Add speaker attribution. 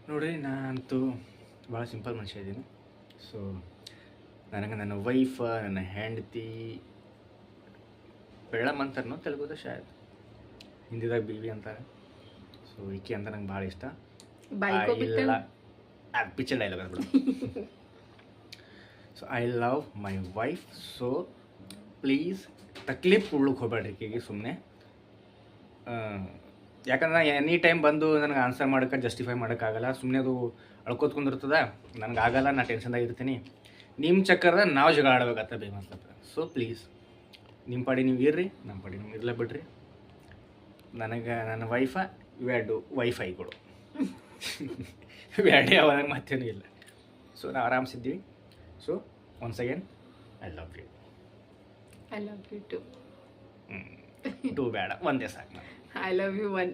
Speaker 1: ನೋಡ್ರಿ ನಾನಂತೂ ಭಾಳ ಸಿಂಪಲ್ ಮನುಷ್ಯ ಇದ್ದೀನಿ. ಸೊ ನನಗೆ ನನ್ನ ವೈಫ್, ನನ್ನ ಹೆಂಡತಿ, ಬೆಳ್ಳಮ್ಮ ಅಂತಾರನೋ ತೆಲುಗುದ ಶಾಯದ್, ಹಿಂದಿದಾಗ ಬೀವಿ ಅಂತಾರೆ. ಸೊ ಈಕೆ ಅಂತ ನಂಗೆ ಭಾಳ ಇಷ್ಟ. ಇಲ್ಲ ಪಿಕ್ಚರ್ ಡೈಲಾಗ್ ಅದು ಬಿಡು. So I love my wife. So please ತಕ್ಲೀಫ್ ಕೊಡ್ಲಿಕ್ಕೆ ಹೋಗ್ಬೇಡ್ರಿ ಈಕೆಗೆ ಸುಮ್ಮನೆ. ಯಾಕಂದ್ರೆ ನಾನು ಎನಿ ಟೈಮ್ ಬಂದು ನನಗೆ ಆನ್ಸರ್ ಮಾಡೋಕ್ಕೆ ಜಸ್ಟಿಫೈ ಮಾಡೋಕ್ಕಾಗಲ್ಲ. ಸುಮ್ಮನೆ ಅದು ಅಳ್ಕೋತ್ಕೊಂಡಿರ್ತದ, ನನಗೆ ಆಗಲ್ಲ, ನಾ ಟೆನ್ಷನ್ದಾಗ ಇರ್ತೀನಿ. ನಿಮ್ಮ ಚಕ್ಕರ್ದಾಗ ನಾವು ಜಗಳ ಆಡ್ಬೇಕಾಗ್ತದೆ ಬೇಮತ್ಲಪ್ಪ. ಸೊ ಪ್ಲೀಸ್ ನಿಮ್ಮ ಪಾಡಿ ನೀವು ಇರ್ರಿ, ನಮ್ಮ ಪಾಡಿ ನೀವು ಇರಲೇ ಬಿಡ್ರಿ. ನನಗೆ ನನ್ನ ವೈಫ ಇವೆರಡು ವೈಫೈಗಳು ಇವೆರಡೇ ಅವಾಗ ಮತ್ತೇನೂ ಇಲ್ಲ. ಸೊ ನಾವು ಆರಾಮಿಸಿದ್ದೀವಿ. So once again I love you.
Speaker 2: I love you too.
Speaker 1: Two ಬೇಡ, ಒಂದೇ ಸಾಕು.
Speaker 2: I love you one.